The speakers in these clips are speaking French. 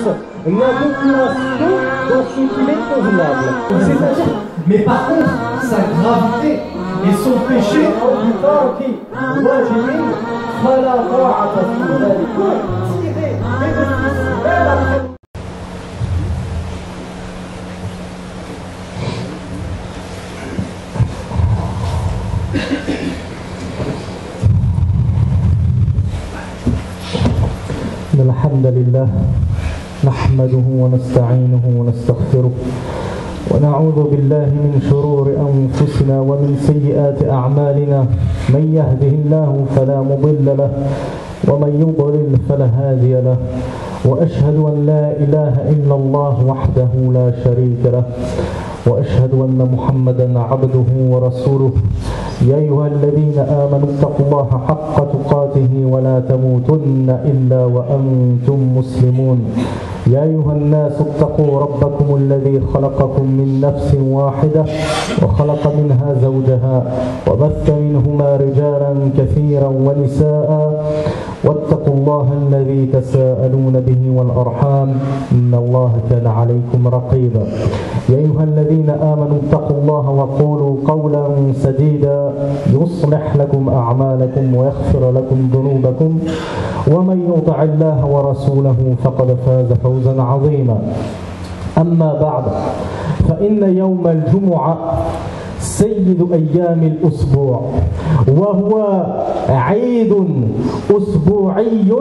la domination dans ce qu'il est convenable. C'est-à-dire, mais par contre, sa gravité et son péché. الحمد لله نحمده ونستعينه ونستغفره ونعوذ بالله من شرور أنفسنا ومن سيئات أعمالنا من يهده الله فلا مضل له ومن يضلل فلا هادي له وأشهد أن لا إله إلا الله وحده لا شريك له وأشهد أن محمدا عبده ورسوله يا أيها الذين آمنوا اتقوا الله حق تقاته ولا تموتن إلا وأنتم مسلمون يا أيها الناس اتقوا ربكم الذي خلقكم من نفس واحدة وخلق منها زوجها وبث منهما رجالا كثيرا ونساء واتقوا الله الذي تساءلون به والأرحام إن الله كان عليكم رقيبا يا أيها الذين آمنوا اتقوا الله وقولوا قولا سديدا يصلح لكم أعمالكم ويغفر لكم ذنوبكم ومن يطع الله ورسوله فقد فاز فوزا عظيما أما بعد فإن يوم الجمعة سيد أيام الأسبوع وهو عيد أسبوعي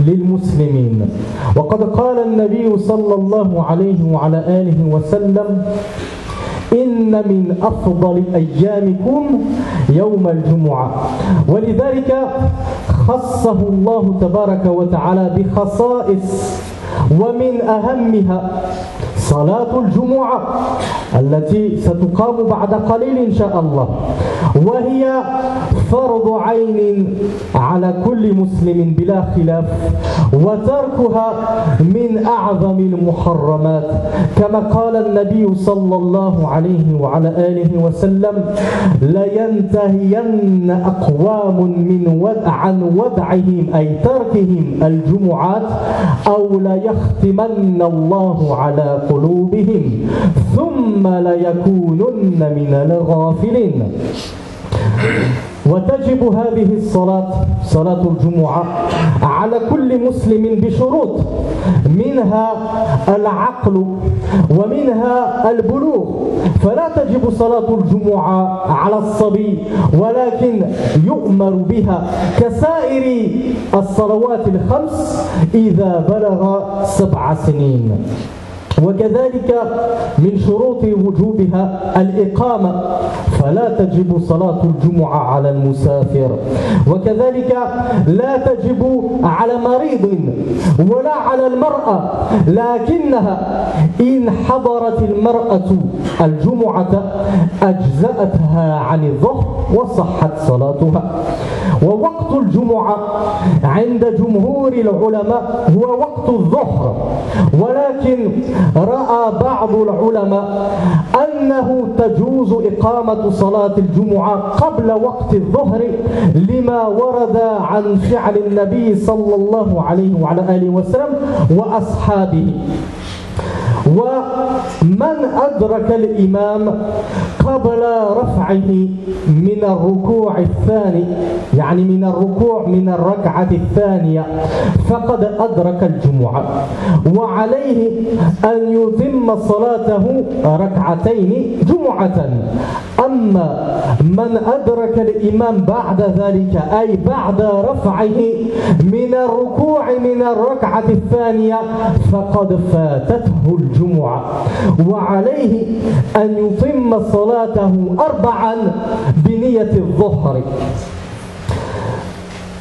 للمسلمين وقد قال النبي صلى الله عليه وعلى آله وسلم إن من أفضل أيامكم يوم الجمعة ولذلك خصه الله تبارك وتعالى بخصائص ومن أهمها صلاة الجمعة التي ستقام بعد قليل إن شاء الله وهي فرض عين على كل مسلم بلا خلاف وتركها من أعظم المحرمات كما قال النبي صلى الله عليه وعلى آله وسلم لينتهين أقوام عن ودعهم أي تركهم الجمعات أو ليختمن الله على قلوبهم ثم ليكونن من الغافلين وتجب هذه الصلاة صلاة الجمعة على كل مسلم بشروط منها العقل ومنها البلوغ فلا تجب صلاة الجمعة على الصبي ولكن يؤمر بها كسائر الصلوات الخمس إذا بلغ 7 سنين وكذلك من شروط وجوبها الإقامة فلا تجب صلاة الجمعة على المسافر وكذلك لا تجب على مريض ولا على المرأة لكنها إن حضرت المرأة الجمعة أجزأتها عن الظهر وصحت صلاتها ووقت الجمعة عند جمهور العلماء هو وقت الظهر ولكن رأى بعض العلماء أنه تجوز إقامة صلاة الجمعة قبل وقت الظهر لما ورد عن فعل النبي صلى الله عليه وعلى آله وسلم وأصحابه ومن أدرك الإمام قبل رفعه من الركوع الثاني يعني من الركوع من الركعة الثانية فقد أدرك الجمعة وعليه أن يتم صلاته ركعتين جمعة أما من أدرك الإمام بعد ذلك أي بعد رفعه من الركوع من الركعة الثانية فقد فاتته الجمعة وعليه أن يتم صلاته 4 بنية الظهر.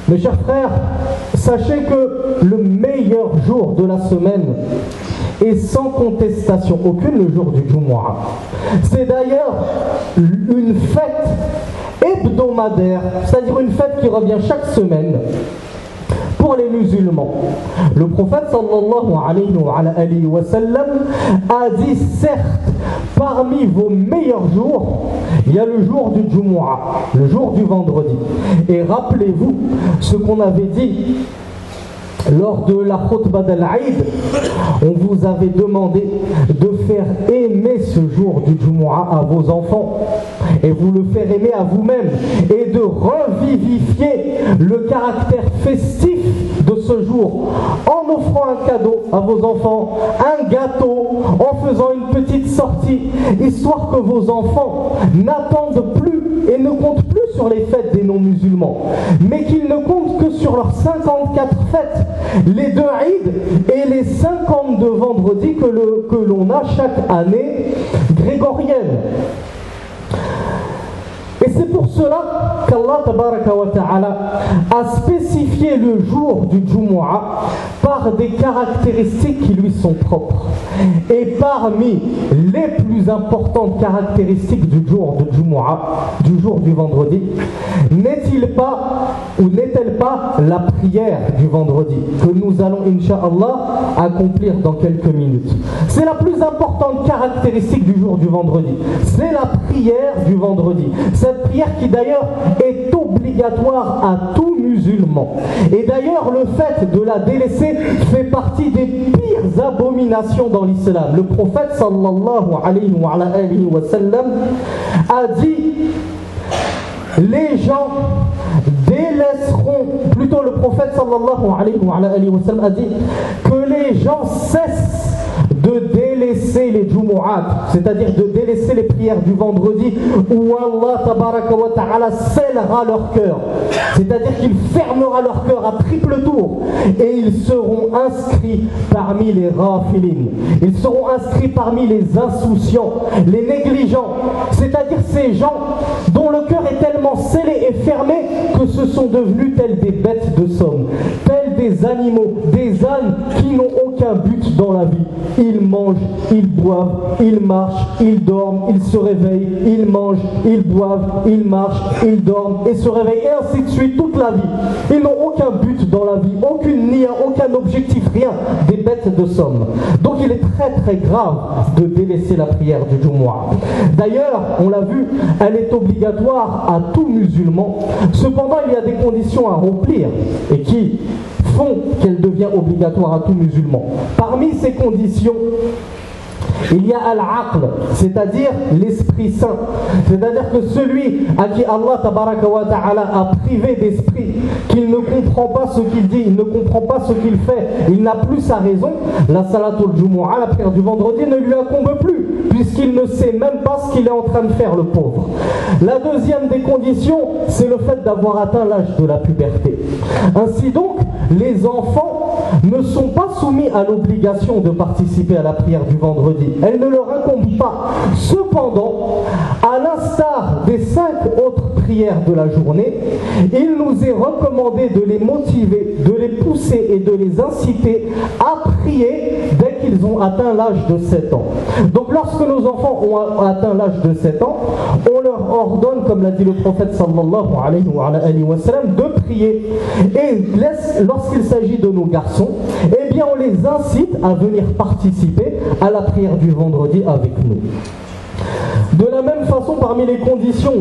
Mes chers frères, sachez que le meilleur jour de la semaine est sans contestation aucune le jour du Jumu'ah. C'est d'ailleurs une fête hebdomadaire, c'est-à-dire une fête qui revient chaque semaine pour les musulmans. Le prophète sallallahu alayhi wa sallam a dit certes, parmi vos meilleurs jours, il y a le jour du Jumu'ah, le jour du vendredi. Et rappelez-vous ce qu'on avait dit lors de la khutbah d'Al-Aïd, on vous avait demandé de faire aimer ce jour du Jumu'ah à vos enfants et vous le faire aimer à vous-même et de revivifier le caractère festif de ce jour en offrant un cadeau à vos enfants, un gâteau, en faisant une petite sortie, histoire que vos enfants n'attendent plus et ne comptent plus sur les fêtes des non-musulmans, mais qu'ils ne comptent que sur leurs 54 fêtes, les 2 Eid et les 52 vendredis que l'on a chaque année grégorienne. Et c'est pour cela qu'Allah tabaraka wa ta'ala a spécifié le jour du Jumu'ah par des caractéristiques qui lui sont propres. Et parmi les plus importantes caractéristiques du jour du Jumu'ah, du jour du vendredi, n'est-il pas ou n'est-elle pas la prière du vendredi que nous allons incha'Allah accomplir dans quelques minutes. C'est la plus importante caractéristique du jour du vendredi. C'est la prière du vendredi. Cette prière qui d'ailleurs est obligatoire à tout musulman. Et d'ailleurs le fait de la délaisser fait partie des pires abominations dans l'islam. Le prophète sallallahu alayhi wa sallam a dit: les gens délaisseront, plutôt le prophète sallallahu alayhi wa sallam a dit que les gens cessent de délaisser les Jumu'at, c'est-à-dire de délaisser les prières du vendredi où Allah tabaraka wa ta'ala scellera leur cœur, c'est-à-dire qu'il fermera leur cœur à triple tour et ils seront inscrits parmi les rafilines, ils seront inscrits parmi les insouciants, les négligents, c'est-à-dire ces gens dont le cœur est tellement scellé et fermé que ce sont devenus tels des bêtes de somme, tels des animaux, des ânes qui n'ont aucun but dans la vie. Ils mangent, ils boivent, ils marchent, ils dorment, ils se réveillent, ils mangent, ils boivent, ils marchent, ils dorment et se réveillent, et ainsi de suite toute la vie. Ils n'ont aucun but dans la vie, aucune nia, aucun objectif, rien, des bêtes de somme. Donc il est très très grave de délaisser la prière du Jumu'ah. D'ailleurs, on l'a vu, elle est obligatoire à tout musulman. Cependant, il y a des conditions à remplir et qui font qu'elle devient obligatoire à tout musulman. Parmi ces conditions, il y a al-aql, c'est-à-dire l'Esprit Saint. C'est-à-dire que celui à qui Allah tabaraka wa ta'ala a privé d'esprit, qu'il ne comprend pas ce qu'il dit, il ne comprend pas ce qu'il fait, il n'a plus sa raison, la salatul Jumu'ah, la prière du vendredi, ne lui incombe plus, puisqu'il ne sait même pas ce qu'il est en train de faire, le pauvre. La deuxième des conditions, c'est le fait d'avoir atteint l'âge de la puberté. Ainsi donc, les enfants ne sont pas soumis à l'obligation de participer à la prière du vendredi. Elle ne leur incombe pas. Cependant, à l'instar des 5 autres prières de la journée, il nous est recommandé de les motiver, de les pousser et de les inciter à prier dès qu'ils ont atteint l'âge de 7 ans. Donc lorsque nos enfants ont atteint l'âge de 7 ans, on leur ordonne, comme l'a dit le prophète sallallahu alayhi wa sallam, de prier. Et lorsqu'il s'agit de nos garçons, eh bien on les incite à venir participer à la prière du vendredi avec nous. De la même façon, parmi les conditions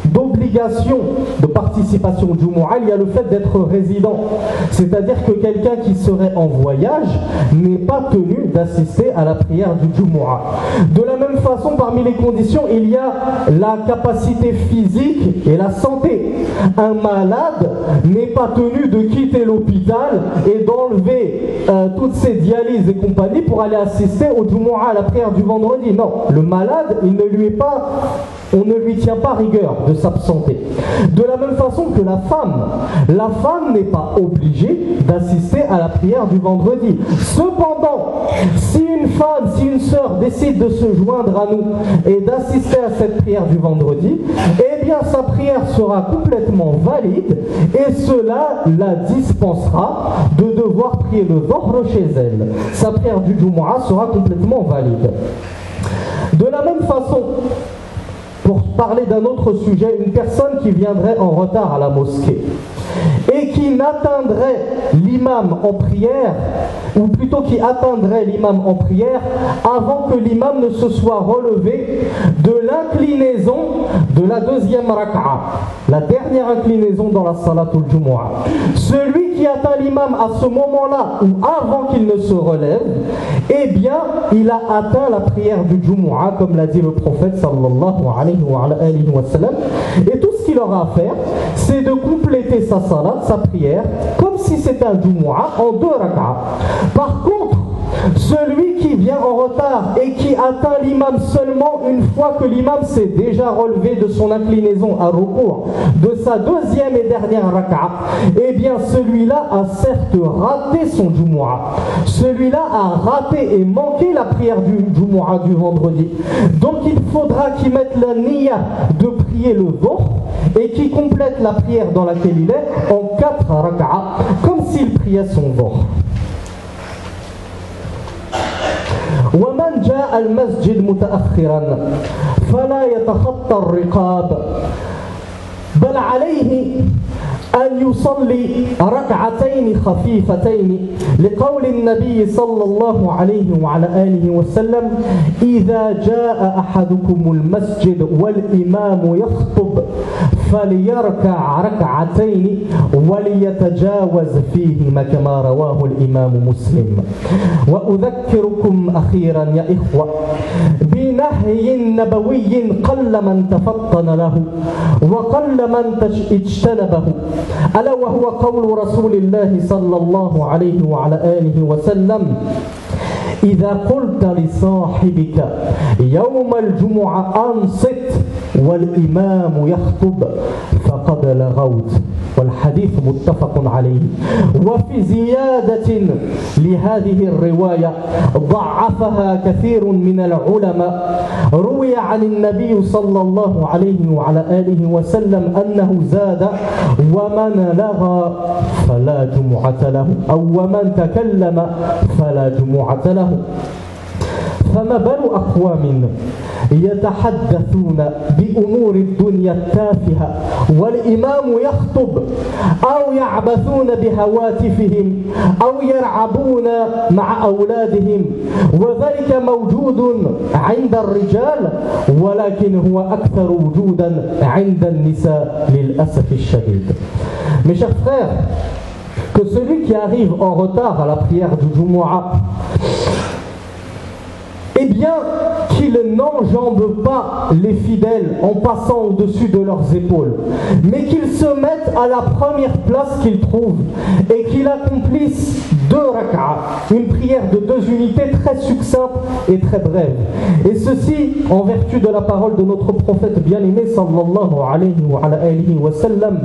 d'obligation de participation au Jumu'ah, il y a le fait d'être résident. C'est-à-dire que quelqu'un qui serait en voyage n'est pas tenu d'assister à la prière du Jumu'ah. De la même façon, parmi les conditions, il y a la capacité physique et la santé. Un malade n'est pas tenu de quitter l'hôpital et d'enlever toutes ses dialyses et compagnie pour aller assister au Jumu'ah, à la prière du vendredi. Non, le malade, on ne lui tient pas rigueur de s'absenter. De la même façon que la femme n'est pas obligée d'assister à la prière du vendredi. Cependant, si une sœur décide de se joindre à nous et d'assister à cette prière du vendredi, eh bien sa prière sera complètement valide et cela la dispensera de devoir prier le Dhuhr chez elle. Sa prière du Jumu'ah sera complètement valide. De la même façon, pour parler d'un autre sujet, une personne qui viendrait en retard à la mosquée et qui n'atteindrait l'imam en prière, ou plutôt qui atteindrait l'imam en prière avant que l'imam ne se soit relevé de l'inclinaison de la deuxième rak'a, la dernière inclinaison dans la salatul jumu'ah. Celui qui atteint l'imam à ce moment-là ou avant qu'il ne se relève, eh bien il a atteint la prière du jumu'ah, comme l'a dit le prophète sallallahu alayhi wa sallam. Et tout ce qu'il aura à faire, c'est de compléter sa salat, sa prière, comme si c'était un jumu'ah en 2 rak'a. Par contre, celui qui vient en retard et qui atteint l'imam seulement une fois que l'imam s'est déjà relevé de son inclinaison à recours de sa deuxième et dernière rak'a, eh bien celui-là a certes raté son jumu'ah. Celui-là a raté et manqué la prière du jumu'ah du vendredi. Donc il faudra qu'il mette la niya de prier le dhuhr et qu'il complète la prière dans laquelle il est en 4 rak'a, comme s'il priait son dhuhr. ومن جاء المسجد متأخرا فلا يتخطى الرقاب بل عليه أن يصلي ركعتين خفيفتين لقول النبي صلى الله عليه وعلى آله وسلم إذا جاء أحدكم المسجد والإمام يخطب فليركع ركعتين وليتجاوز فيهما كما رواه الإمام مسلم. وأذكركم أخيرا يا إخوة بنهي نبوي قل من تفطن له وقل من اجتنبه، ألا وهو قول رسول الله صلى الله عليه وعلى آله وسلم إذا قلت لصاحبك يوم الجمعة أنصت والإمام يخطب فقد لغوت، والحديث متفق عليه. وفي زيادة لهذه الرواية ضعفها كثير من العلماء، روي عن النبي صلى الله عليه وعلى آله وسلم أنه زاد ومن لغى فلا جمعة له، أو ومن تكلم فلا جمعة له. فما بال أقوام يتحدثون بأمور الدنيا التافهة والإمام يخطب، أو يعبثون بهواتفهم، أو يلعبون مع أولادهم، وذلك موجود عند الرجال ولكن هو أكثر وجودا عند النساء للأسف الشديد. Mes chers frères, que celui qui arrive en retard à la prière du Jumu'ah, eh bien, qu'il n'enjambe pas les fidèles en passant au-dessus de leurs épaules, mais qu'il se mette à la première place qu'il trouve et qu'il accomplisse 2 rak'a, une prière de 2 unités très succincte et très brève. Et ceci en vertu de la parole de notre prophète bien-aimé sallallahu alayhi wa sallam,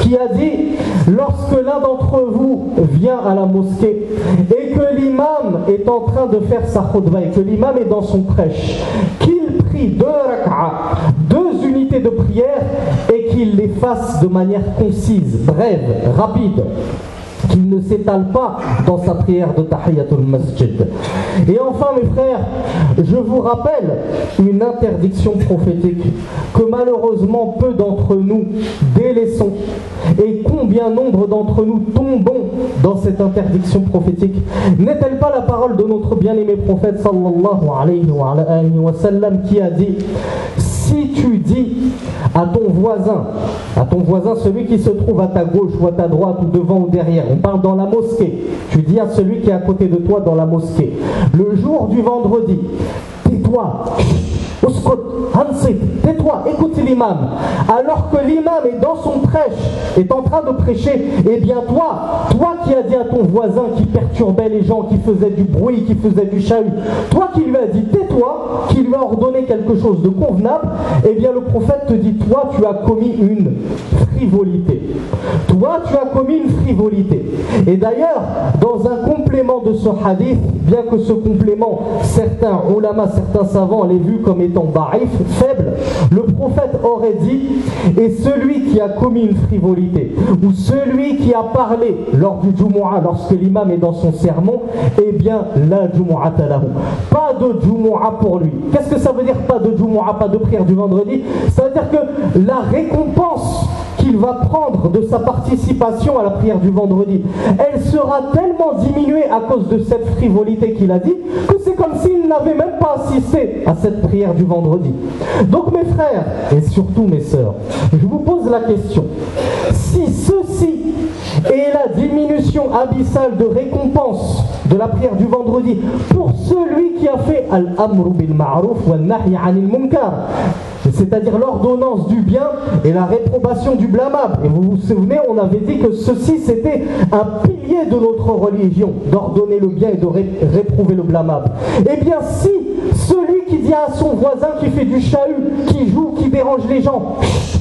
qui a dit: lorsque l'un d'entre vous vient à la mosquée et que l'imam est en train de faire sa khutbah et que l'imam est dans son prêche, qu'il prie 2 rak'a, 2 unités de prière, et qu'il les fasse de manière concise, brève, rapide, qu'il ne s'étale pas dans sa prière de Tahiyatul Masjid. Et enfin, mes frères, je vous rappelle une interdiction prophétique que malheureusement peu d'entre nous délaissons, et combien nombre d'entre nous tombons dans cette interdiction prophétique. N'est-elle pas la parole de notre bien-aimé prophète sallallahu alayhi wa sallam, qui a dit: si tu dis à ton voisin, celui qui se trouve à ta gauche ou à ta droite ou devant ou derrière, on parle dans la mosquée, tu dis à celui qui est à côté de toi dans la mosquée, le jour du vendredi, tais-toi, tais-toi, écoute l'imam, alors que l'imam est dans son prêche, est en train de prêcher, et bien toi qui as dit à ton voisin qui perturbait les gens, qui faisait du bruit, qui faisait du chahut, toi qui lui as dit tais-toi, qui lui a ordonné quelque chose de convenable, et bien le prophète te dit: toi tu as commis une frivolité. Toi tu as commis une frivolité. Et d'ailleurs, dans un complément de ce hadith, bien que ce complément, certains ulama, certains savants l'aient vu comme étant da'if, faible, le prophète aurait dit: et celui qui a commis une frivolité, ou celui qui a parlé lors du Jumu'ah, lorsque l'imam est dans son sermon, eh bien la Jumu'ata lahu, pas de Jumu'ah pour lui. Qu'est-ce que ça veut dire pas de Jumu'ah, pas de prière du vendredi? Ça veut dire que la récompense qu'il va prendre de sa participation à la prière du vendredi, elle sera tellement diminuée à cause de cette frivolité qu'il a dit, que c'est comme s'il n'avait même pas assisté à cette prière du vendredi. Donc mes frères, et surtout mes sœurs, je vous pose la question, si ceci est la diminution abyssale de récompense de la prière du vendredi pour celui qui a fait al-amru bil ma'ruf wa nahy 'anil munkar, c'est-à-dire l'ordonnance du bien et la réprobation du blâmable. Et vous vous souvenez, on avait dit que ceci c'était un pilier de notre religion, d'ordonner le bien et de réprouver le blâmable. Eh bien si celui qui dit à son voisin qui fait du chahut, qui joue, qui dérange les gens,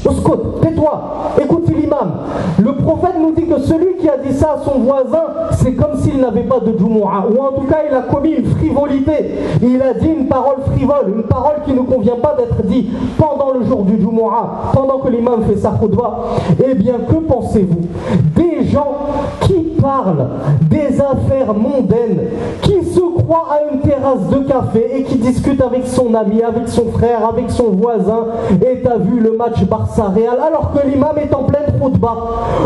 Oskot, tais-toi, écoute l'imam. Le prophète nous dit que celui qui a dit ça à son voisin, c'est comme s'il n'avait pas de Jumu'ah, ou en tout cas il a commis une frivolité. Il a dit une parole frivole, une parole qui ne convient pas d'être dite pendant le jour du Jumu'ah, pendant que l'imam fait sa khutbah. Eh bien, que pensez-vous des gens qui parlent des affaires mondaines, qui se croient à une terrasse de café et qui discutent avec son ami, avec son frère, avec son voisin, et t'as vu le match Barça-Real alors que l'imam est en pleine khutbah,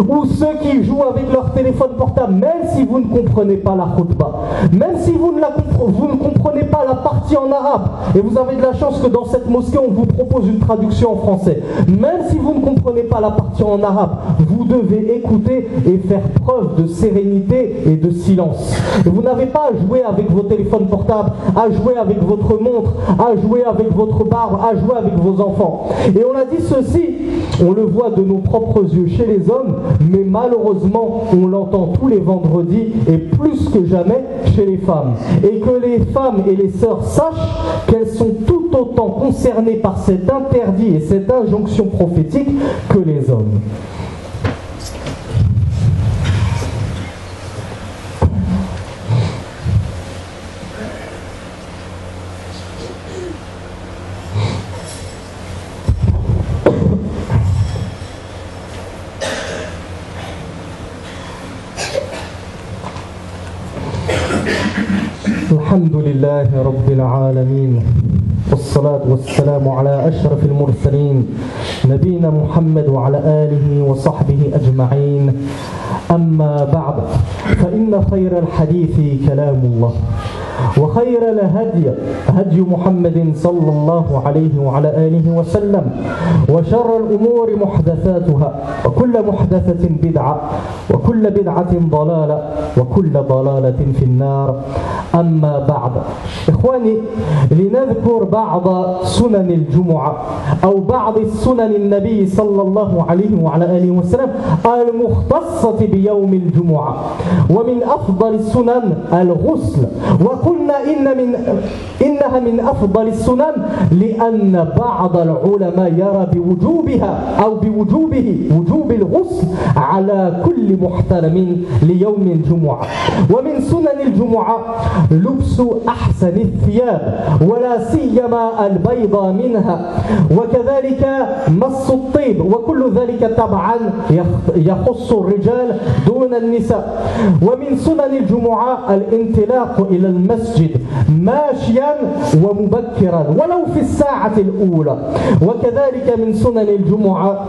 ou ceux qui jouent avec leur téléphone portable, même si vous ne comprenez pas la khutbah, même si vous ne comprenez pas la partie en arabe, et vous avez de la chance que dans cette mosquée on vous propose une traduction en français, même si vous ne comprenez pas la partie en arabe, vous devez écouter et faire preuve de sérénité et de silence. Et vous n'avez pas à jouer avec vos téléphones portables, à jouer avec votre montre, à jouer avec votre barbe, à jouer avec vos enfants. Et on a dit ceci, on le voit de nos propres yeux chez les hommes, mais malheureusement on l'entend tous les vendredis et plus que jamais chez les femmes. Et que les femmes et les sœurs sachent qu'elles sont tout autant concernées par cet interdit et cette injonction prophétique que les hommes. الحمد لله رب العالمين والصلاة والسلام على أشرف المرسلين نبينا محمد وعلى آله وصحبه أجمعين. أما بعد فإن خير الحديث كلام الله وخير الهدي هدي محمد صلى الله عليه وعلى آله وسلم وشر الأمور محدثاتها وكل محدثة بدعة وكل بدعة ضلالة وكل ضلالة في النار. أما بعد إخواني لنذكر بعض سنن الجمعة أو بعض السنن النبي صلى الله عليه وعلى آله وسلم المختصة بيوم الجمعة. ومن أفضل السنن الغسل، وقلنا إنها من أفضل السنن لأن بعض العلماء يرى بوجوبها أو بوجوبه وجوب الغسل على كل محترم ليوم الجمعة. ومن سنن الجمعة لبس أحسن الثياب ولا سيما البيض منها، وكذلك مص الطيب، وكل ذلك طبعا يخص الرجال دون النساء. ومن سنن الجمعة الانطلاق إلى المسجد ماشيا ومبكرا ولو في الساعة الأولى. وكذلك من سنن الجمعة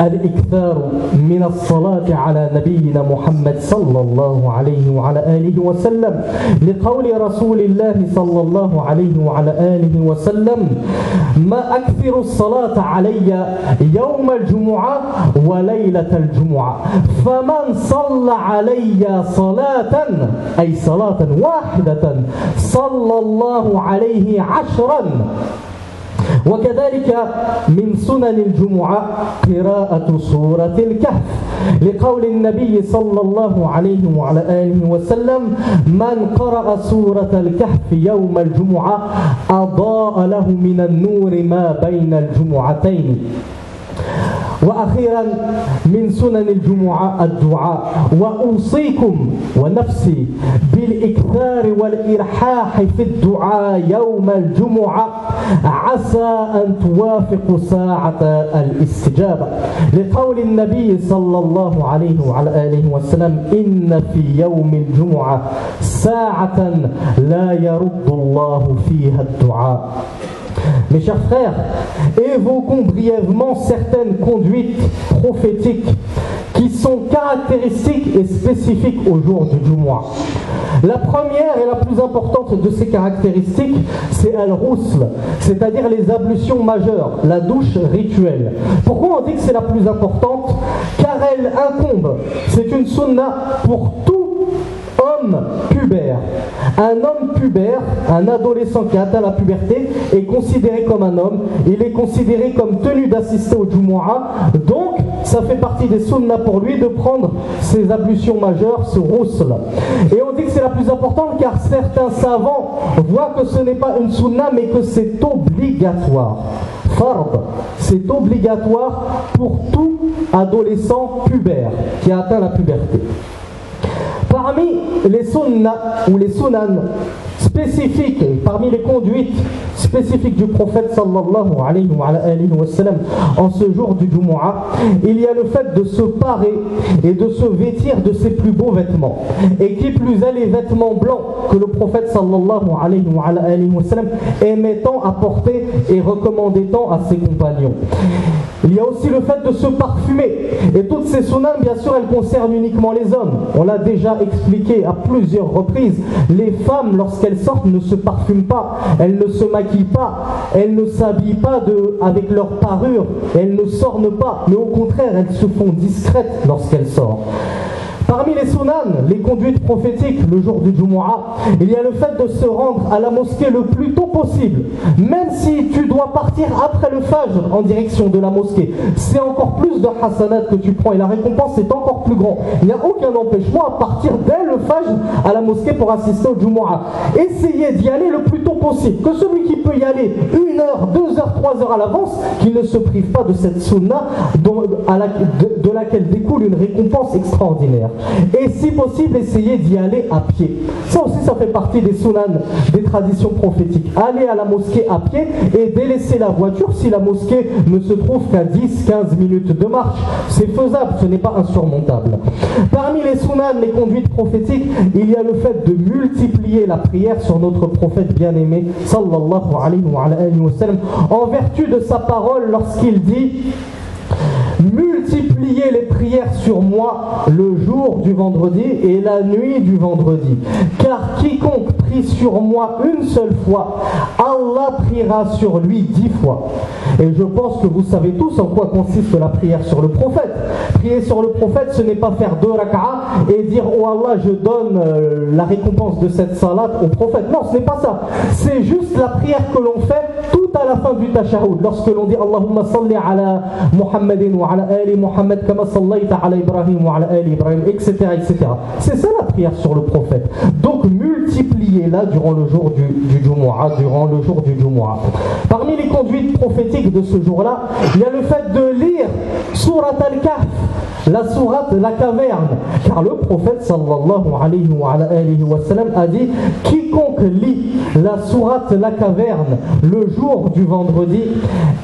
الإكثار من الصلاة على نبينا محمد صلى الله عليه وعلى آله وسلم، لقول رسول الله صلى الله عليه وعلى آله وسلم: ما أكثر الصلاة علي يوم الجمعة وليلة الجمعة، فمن صلى علي صلاة أي صلاة واحدة صلى الله عليه 10. وكذلك من سنن الجمعة قراءة سورة الكهف، لقول النبي صلى الله عليه وعلى آله وسلم: من قرأ سورة الكهف يوم الجمعة أضاء له من النور ما بين الجمعتين. وأخيرا من سنن الجمعة الدعاء، وأوصيكم ونفسي بالإكثار والإلحاح في الدعاء يوم الجمعة عسى أن توافق ساعة الاستجابة، لقول النبي صلى الله عليه وعلى آله وسلم: إن في يوم الجمعة ساعة لا يرد الله فيها الدعاء. Mes chers frères, évoquons brièvement certaines conduites prophétiques qui sont caractéristiques et spécifiques au jour du Jumu'ah. La première et la plus importante de ces caractéristiques, c'est al-ghusl, c'est-à-dire les ablutions majeures, la douche rituelle. Pourquoi on dit que c'est la plus importante? Car elle incombe, c'est une sunna pour tout homme pubère. Un homme pubère, un adolescent qui atteint la puberté, est considéré comme un homme, il est considéré comme tenu d'assister au Jumu'ah, donc ça fait partie des sunnas pour lui de prendre ses ablutions majeures, ce ghusl. Et on dit que c'est la plus importante car certains savants voient que ce n'est pas une sunna mais que c'est obligatoire. Fard, c'est obligatoire pour tout adolescent pubère qui a atteint la puberté. Parmi les sunnahs ou les sunan spécifiques, parmi les conduites spécifiques du prophète sallallahu alayhi wa sallam en ce jour du Jumu'ah, il y a le fait de se parer et de se vêtir de ses plus beaux vêtements. Et qui plus est, les vêtements blancs que le prophète sallallahu alayhi wa sallam aimait tant à porter et recommandait tant à ses compagnons. Il y a aussi le fait de se parfumer. Et toutes ces sunnahs, bien sûr, elles concernent uniquement les hommes. On l'a déjà expliqué à plusieurs reprises. Les femmes, lorsqu'elles sortent, ne se parfument pas, elles ne se maquillent pas, elles ne s'habillent pas avec leur parure, elles ne s'ornent pas, mais au contraire, elles se font discrètes lorsqu'elles sortent. Parmi les sunan, les conduites prophétiques, le jour du Jumu'ah, il y a le fait de se rendre à la mosquée le plus tôt possible. Même si tu dois partir après le Fajr en direction de la mosquée, c'est encore plus de hasanat que tu prends et la récompense est encore plus grande. Il n'y a aucun empêchement à partir dès le Fajr à la mosquée pour assister au Jumu'ah. Essayez d'y aller le plus tôt possible. Que celui qui peut y aller 1 heure, 2 heures, 3 heures à l'avance, qu'il ne se prive pas de cette sunna de laquelle découle une récompense extraordinaire. Et si possible, essayez d'y aller à pied. Ça aussi, ça fait partie des sunan, des traditions prophétiques. Aller à la mosquée à pied et délaisser la voiture si la mosquée ne se trouve qu'à 10-15 minutes de marche. C'est faisable, ce n'est pas insurmontable. Parmi les sunan, les conduites prophétiques, il y a le fait de multiplier la prière sur notre prophète bien-aimé, sallallahu alayhi wa sallam, en vertu de sa parole lorsqu'il dit: multipliez les prières sur moi le jour du vendredi et la nuit du vendredi. Car quiconque prie sur moi une seule fois, Allah priera sur lui 10 fois. Et je pense que vous savez tous en quoi consiste la prière sur le prophète. Prier sur le prophète, ce n'est pas faire 2 rak'ah et dire: oh Allah, je donne la récompense de cette salat au prophète. Non, ce n'est pas ça. C'est juste la prière que l'on fait tout à la fin du tashahhud. Lorsque l'on dit Allahumma salli ala Muhammadin wa ala ali Muhammad kama sallaita ala Ibrahim wa ala ali Ibrahim, etc., etc. C'est ça la prière sur le prophète. Donc multipliez-la durant le jour du Jumu'ah, durant le jour du Jumu'ah. Parmi les conduites prophétiques de ce jour-là, il y a le fait de lire Surat al-Kahf, la sourate la caverne, car le prophète sallallahu alayhi wa sallam a dit: quiconque lit la sourate la caverne le jour du vendredi,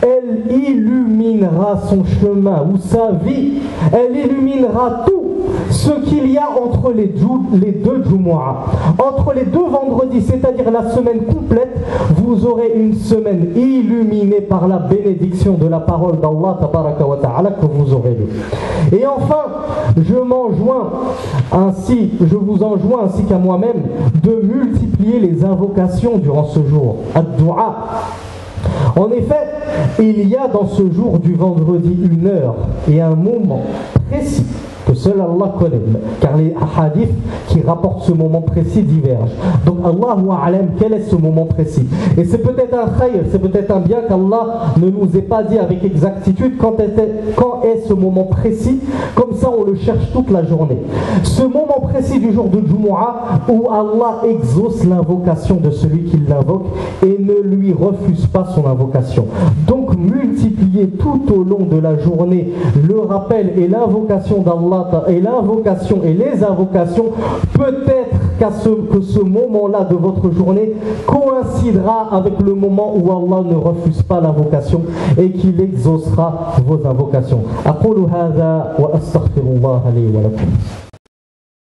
elle illuminera son chemin ou sa vie, elle illuminera tout ce qu'il y a entre les deux Jumu'ah, entre les deux vendredis, c'est-à-dire la semaine complète. Vous aurez une semaine illuminée par la bénédiction de la parole d'Allah tabaraka wa ta'ala que vous aurez lue. Et enfin, je vous enjoins ainsi qu'à moi-même de multiplier les invocations durant ce jour, ad-du'a. En effet, il y a dans ce jour du vendredi une heure et un moment précis que seul Allah connaît, car les hadiths qui rapportent ce moment précis divergent. Donc Allahu a'lam, quel est ce moment précis? Et c'est peut-être un khayr, c'est peut-être un bien qu'Allah ne nous ait pas dit avec exactitude quand est ce moment précis, comme ça on le cherche toute la journée. Ce moment précis du jour de Jumu'ah où Allah exauce l'invocation de celui qui l'invoque et ne lui refuse pas son invocation. Donc multipliez tout au long de la journée le rappel et l'invocation d'Allah et l'invocation et les invocations. Peut-être que ce moment-là de votre journée coïncidera avec le moment où Allah ne refuse pas l'invocation et qu'il exaucera vos invocations. أقول هذا وأستغفر الله لي ولكم.